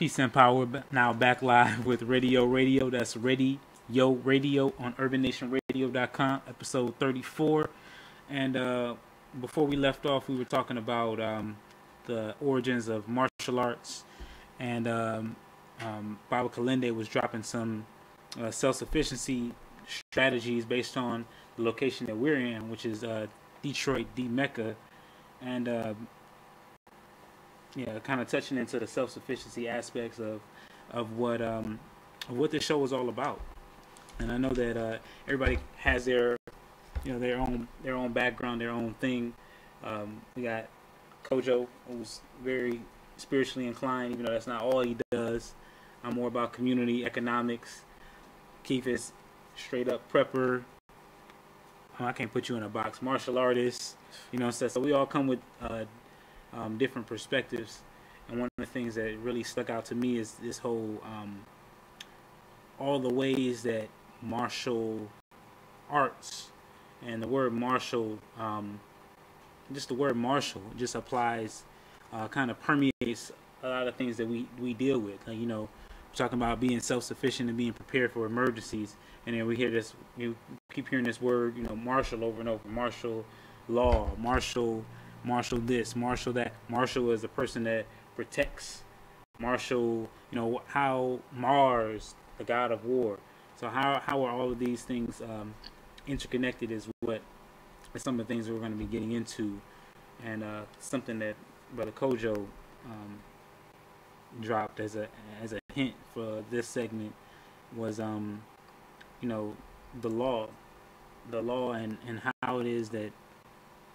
Peace and power. Now back live with Readyo Radio. That's Readyo Radio on UrbanNationRadio.com, episode 34. And before we left off, we were talking about the origins of martial arts. And Baba Kilindi was dropping some self-sufficiency strategies based on the location that we're in, which is Detroit, D-Mecca. And kind of touching into the self-sufficiency aspects of what this show is all about. And I know that everybody has their own background, their own thing. We got Kojo, who's very spiritually inclined, even though that's not all he does. I'm more about community economics. Keith is straight up prepper. I can't put you in a box. Martial artist, so we all come with different perspectives. And one of the things that really stuck out to me is this whole all the ways that martial arts and the word martial, just the word martial just applies, kind of permeates a lot of things that we deal with. We're talking about being self-sufficient and being prepared for emergencies, and then we hear this, you keep hearing this word, martial over and over. Martial law, martial this, martial that. Martial is the person that protects. Martial, how Mars, the god of war. So how are all of these things interconnected is some of the things that we're going to be getting into. And something that Brother Kojo dropped as a hint for this segment was the law and how it is that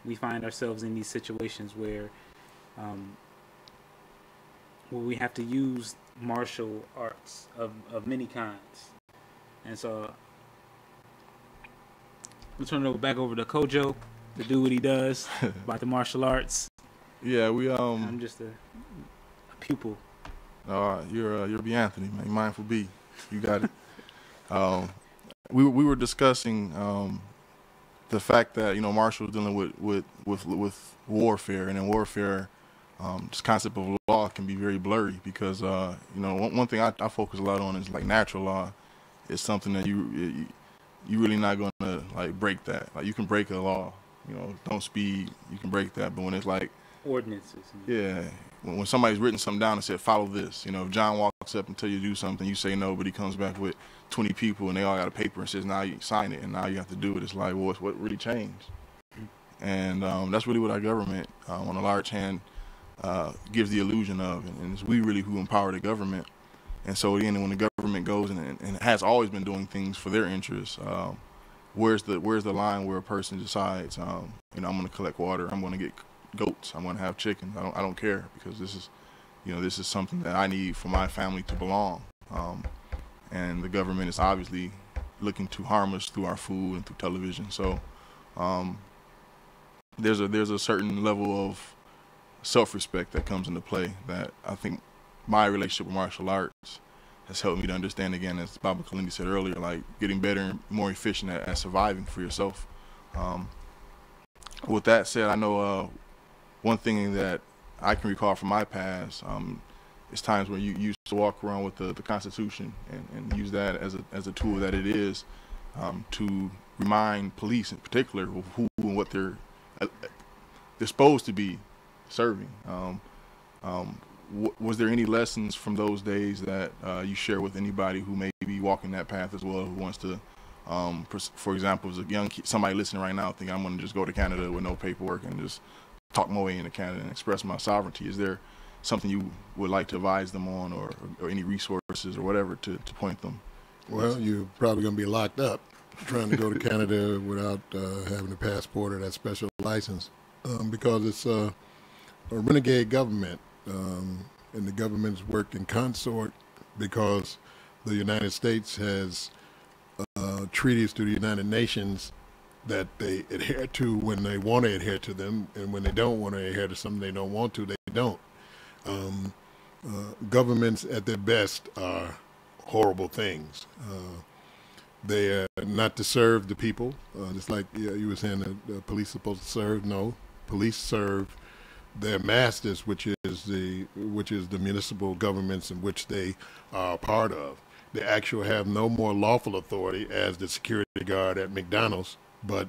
we find ourselves in these situations where we have to use martial arts of many kinds. And so we'll turn it back over to Kojo to do what he does about the martial arts. Yeah, I'm just a pupil. You're B. Anthony, man. Mindful B. You got it. We were discussing the fact that Martial is dealing with warfare, and in warfare, this concept of law can be very blurry because one thing I focus a lot on is like natural law. It's something that you really not gonna like break that. Like you can break a law, don't speed. You can break that, but when it's like ordinances, yeah, when somebody's written something down and said follow this, if John walks up and tell you to do something, you say no, but he comes back with 20 people and they all got a paper and says now you sign it and now you have to do it. It's like, well, what really changed? And that's really what our government, on a large hand, gives the illusion of, and it's we really who empower the government. And so again, when the government goes and has always been doing things for their interests, where's the line where a person decides, I'm going to collect water, I'm going to get goats, I'm going to have chickens, I don't care, because this is something that I need for my family to belong. And the government is obviously looking to harm us through our food and through television. So there's a certain level of self-respect that comes into play that I think my relationship with martial arts has helped me to understand, again, as Baba Kilindi said earlier, like getting better and more efficient at surviving for yourself. With that said, I know one thing that I can recall from my past is times when you used to walk around with the Constitution and use that as a tool that it is to remind police in particular of who and what they're supposed to be serving. Was there any lessons from those days that you share with anybody who may be walking that path as well, who wants to, for example, as a young kid, somebody listening right now thinking I'm going to just go to Canada with no paperwork and just talk my way into Canada and express my sovereignty? Is there something you would like to advise them on, or any resources or whatever to point them? Well, you're probably going to be locked up trying to go to Canada without having a passport or that special license, because it's a renegade government, and the governments work in consort because the United States has treaties to the United Nations that they adhere to when they want to adhere to them, and when they don't want to adhere to something they don't want to, they don't. Governments at their best are horrible things. They are not to serve the people, just like you were saying that the police are supposed to serve. No, police serve their masters, which is the municipal governments in which they are a part of. They actually have no more lawful authority as the security guard at McDonald's, but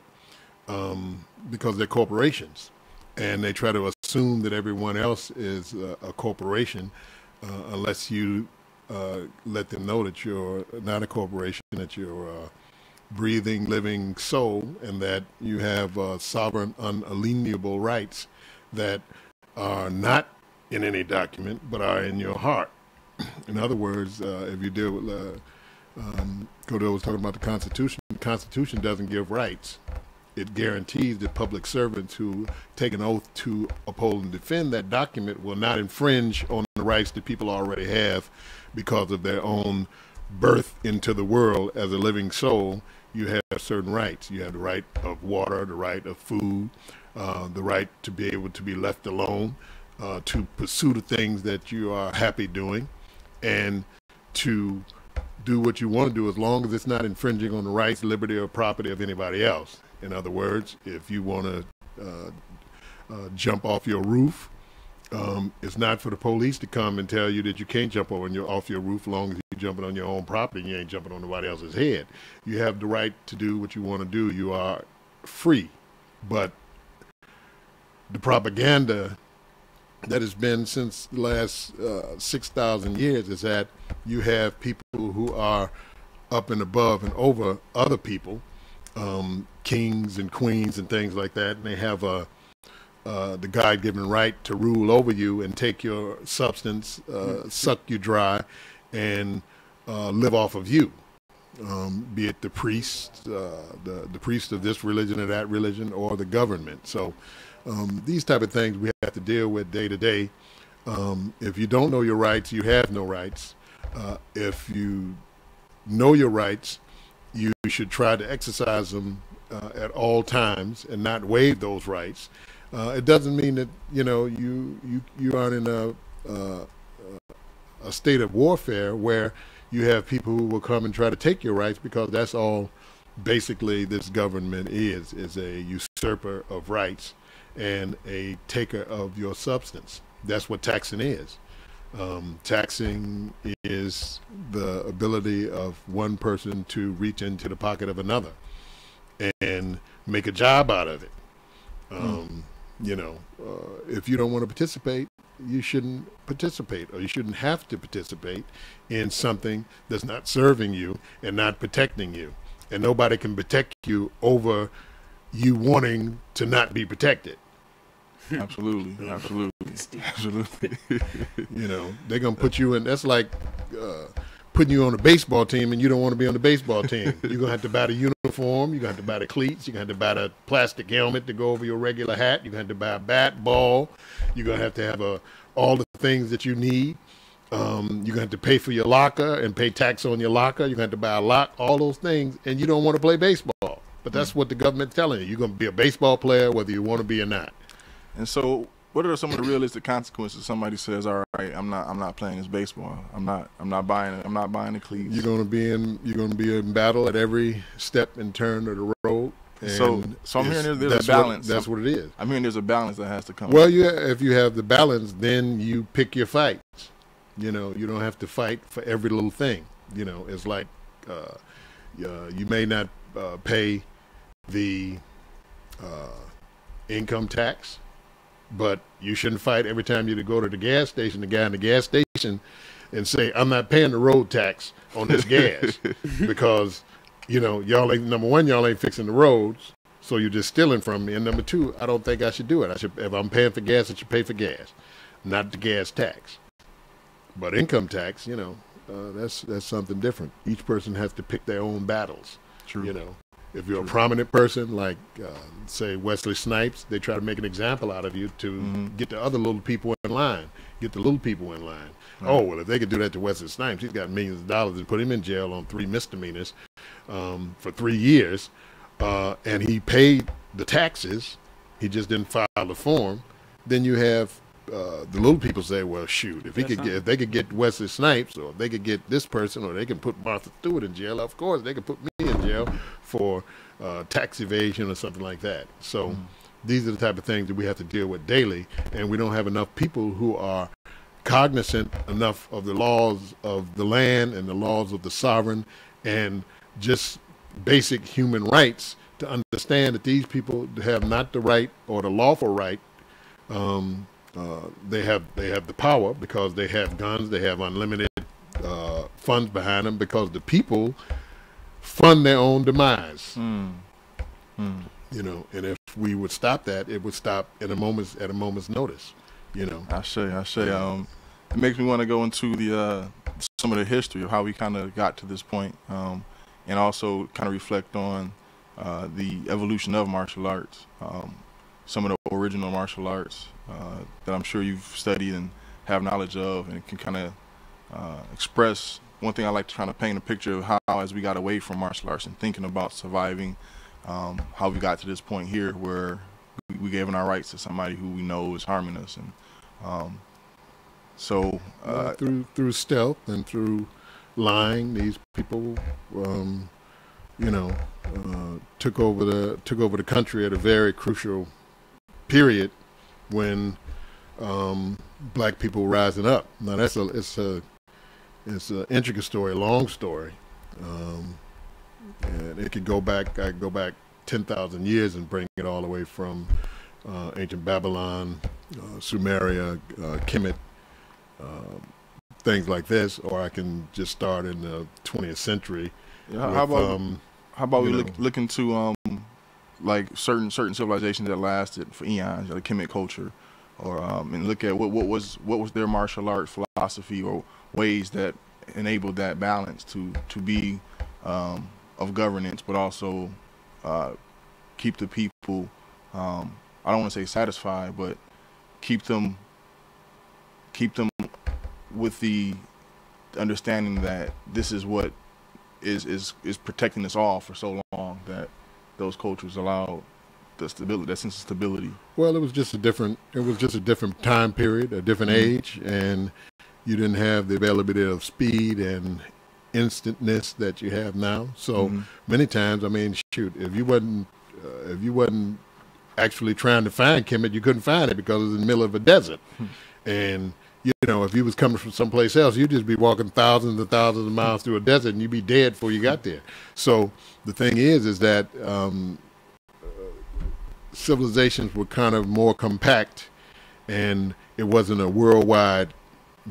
because they're corporations, and they try to assume that everyone else is a corporation, unless you let them know that you're not a corporation, that you're a breathing, living soul, and that you have sovereign, unalienable rights that are not in any document but are in your heart. In other words, if you deal with, Cordell was talking about the Constitution doesn't give rights. It guarantees that public servants who take an oath to uphold and defend that document will not infringe on the rights that people already have because of their own birth into the world as a living soul. You have certain rights. You have the right of water, the right of food, the right to be able to be left alone, to pursue the things that you are happy doing, and to do what you want to do as long as it's not infringing on the rights, liberty, or property of anybody else. In other words, if you want to jump off your roof, it's not for the police to come and tell you that you can't jump off your roof as long as you're jumping on your own property and you ain't jumping on nobody else's head. You have the right to do what you want to do. You are free. But the propaganda that has been since the last 6,000 years is that you have people who are up and above and over other people, kings and queens and things like that, and they have the God-given right to rule over you and take your substance, suck you dry, and live off of you. Be it the priest, the priest of this religion or that religion, or the government. So these type of things we have to deal with day to day. If you don't know your rights, you have no rights. If you know your rights, you should try to exercise them at all times and not waive those rights. It doesn't mean that you aren't in a state of warfare where you have people who will come and try to take your rights, because that's all basically this government is a usurper of rights and a taker of your substance. That's what taxing is. Taxing is the ability of one person to reach into the pocket of another and make a job out of it. If you don't want to participate, you shouldn't participate, or you shouldn't have to participate in something that's not serving you and not protecting you. And nobody can protect you over you wanting to not be protected. Absolutely. They're going to put you in, that's like putting you on a baseball team and you don't want to be on the baseball team. You're going to have to buy the uniform, you're going to have to buy the cleats, you're going to have to buy the plastic helmet to go over your regular hat, you're going to have to buy a bat, ball, you're going to have all the things that you need. You're going to have to pay for your locker and pay tax on your locker, you're going to have to buy a lock, all those things, and you don't want to play baseball. But that's what the government's telling you. You're going to be a baseball player whether you want to be or not. And so, what are some of the realistic consequences? Somebody says, "All right, I'm not playing this baseball. I'm not buying the cleats." You're going to be in battle at every step and turn of the road. So I'm hearing there's a balance. That's what it is. I'm hearing there's a balance that has to come. Well, if you have the balance, then you pick your fights. You don't have to fight for every little thing. It's like you may not pay the income tax, but you shouldn't fight every time you go to the gas station, the guy in the gas station, and say, "I'm not paying the road tax on this gas," because y'all ain't, number one, y'all ain't fixing the roads, so you're just stealing from me, and number two, I don't think I should do it. If I'm paying for gas, I should pay for gas, not the gas tax. But income tax, that's something different. Each person has to pick their own battles. True. If you're a prominent person, like, say, Wesley Snipes, they try to make an example out of you to get the other little people in line, Right. Oh, well, if they could do that to Wesley Snipes, he's got millions of dollars and put him in jail on 3 misdemeanors for 3 years, and he paid the taxes, he just didn't file the form. Then you have the little people say, well, shoot, if they could get Wesley Snipes, or if they could get this person, or they can put Martha Stewart in jail, of course they could put me in jail for tax evasion or something like that. So these are the type of things that we have to deal with daily, and we don't have enough people who are cognizant enough of the laws of the land and the laws of the sovereign and just basic human rights to understand that these people have not the right or the lawful right. They have the power because they have guns, they have unlimited funds behind them, because the people fund their own demise. You know, and if we would stop that, it would stop at a moment's notice. You know, I say. It makes me want to go into the some of the history of how we kind of got to this point, and also kind of reflect on the evolution of martial arts, some of the original martial arts that I'm sure you've studied and have knowledge of, and can kind of express. One thing I like to kind of paint a picture of how, as we got away from martial arts and thinking about surviving, how we got to this point here where we giving our rights to somebody who we know is harming us, and through stealth and through lying, these people, you know, took over the country at a very crucial period when black people were rising up. Now it's an intricate story, a long story, and it could go back. I could go back 10,000 years and bring it all the way from ancient Babylon, Sumeria, Kemet, things like this, or I can just start in the 20th century. Yeah, with, how about we look into like certain civilizations that lasted for eons, like Kemet culture, or and look at what was their martial art philosophy or ways that enabled that balance to be of governance, but also keep the people, I don't want to say satisfied, but keep them with the understanding that this is what is protecting us all for so long, that those cultures allowed the stability, that sense of stability. Well, it was just a different time period, a different age, and you didn't have the availability of speed and instantness that you have now. So many times, I mean, shoot, if you wasn't actually trying to find Kemet, you couldn't find it because it was in the middle of a desert. And you know, if you was coming from someplace else, you'd just be walking thousands and thousands of miles through a desert, and you'd be dead before you got there. So the thing is that civilizations were kind of more compact, and it wasn't a worldwide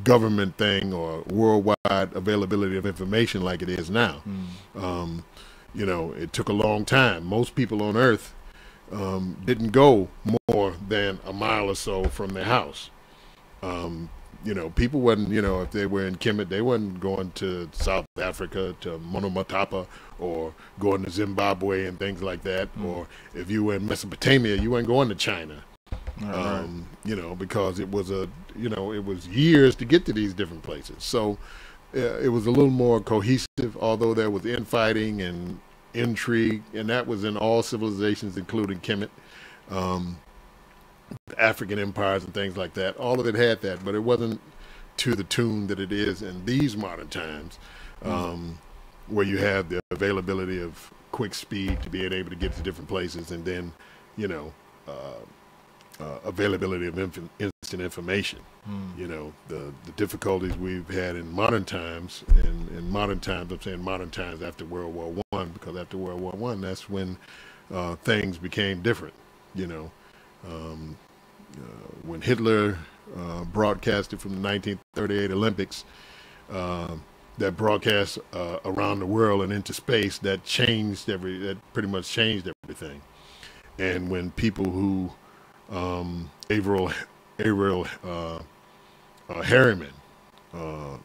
government thing or worldwide availability of information like it is now. You know, it took a long time. Most people on Earth didn't go more than a mile or so from their house. You know, people wasn't, you know, if they were in Kemet, they wasn't going to South Africa, to Monomatapa, or going to Zimbabwe and things like that. Or if you were in Mesopotamia, you weren't going to China. You know, because it was it was years to get to these different places. So it was a little more cohesive, although there was infighting and intrigue, and that was in all civilizations, including Kemet. African empires and things like that, all of it had that, but it wasn't to the tune that it is in these modern times, where you have the availability of quick speed to being able to get to different places, and then, you know, availability of instant information. You know, the difficulties we've had in modern times, in modern times, I'm saying modern times after World War I, because after World War I, that's when things became different, you know. When Hitler broadcasted from the 1938 Olympics, that broadcast around the world and into space, that pretty much changed everything. And when people who Averill Harriman,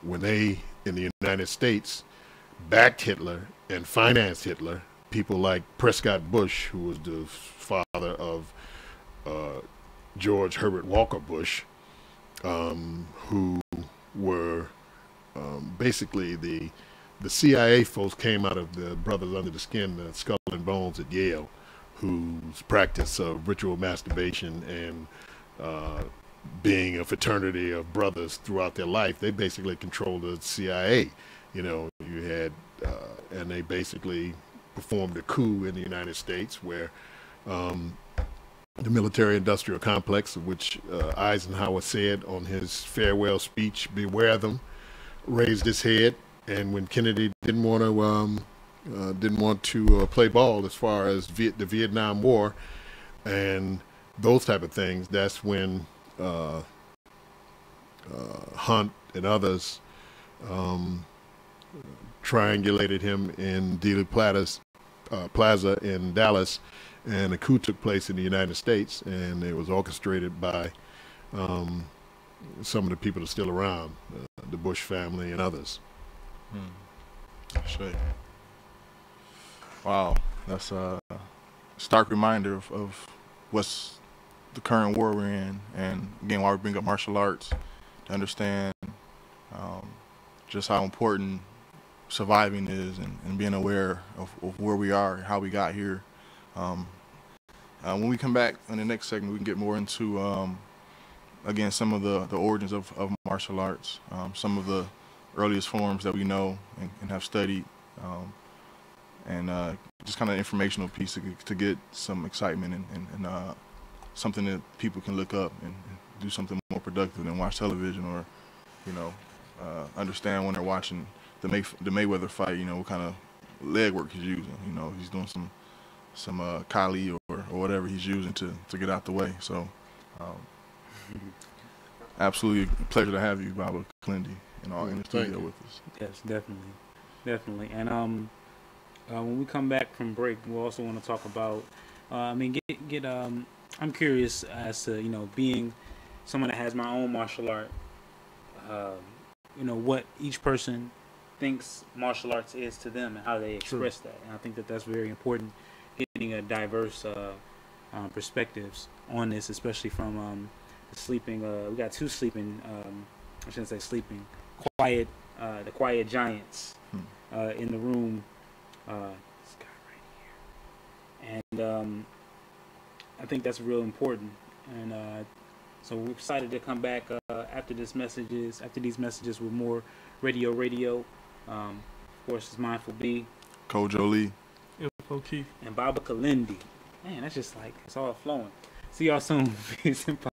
when they in the United States backed Hitler and financed Hitler, people like Prescott Bush, who was the father of George Herbert Walker Bush, who were basically the CIA folks came out of the Brothers Under the Skin, the Skull and Bones at Yale, whose practice of ritual masturbation and being a fraternity of brothers throughout their life. They basically controlled the CIA. You know, you had, and they basically performed a coup in the United States where the military-industrial complex, which Eisenhower said on his farewell speech, "Beware them," raised his head. And when Kennedy didn't want to play ball as far as the Vietnam War and those type of things, that's when Hunt and others triangulated him in Dealey Plaza in Dallas, and a coup took place in the United States, and it was orchestrated by some of the people that are still around, the Bush family and others. That's right. Wow, that's a stark reminder of what's the current war we're in, and again, why we bring up martial arts, to understand just how important surviving is, and being aware of where we are, how we got here. When we come back in the next segment, we can get more into, again, some of the origins of martial arts, some of the earliest forms that we know and have studied, and just kind of informational piece to get some excitement and something that people can look up and do something more productive than watch television, or, understand when they're watching the Mayweather fight, what kind of leg work he's using. He's doing some Kali or whatever he's using to get out the way. So absolutely a pleasure to have you, Baba Kilindi, in the studio with us. Yes, definitely. And when we come back from break, we also want to talk about, I'm curious as to, being someone that has my own martial art, what each person thinks martial arts is to them and how they express that. And I think that that's very important, getting a diverse perspectives on this, especially from sleeping. We got two sleeping, I shouldn't say sleeping, the quiet giants in the room. This guy right here. And I think that's real important. And so we're excited to come back after these messages with more Readyo Radio. Of course, it's Mindful B, Kojo Lee, and Baba Kilindi. Man, that's just like, it's all flowing. See y'all soon. Peace and power.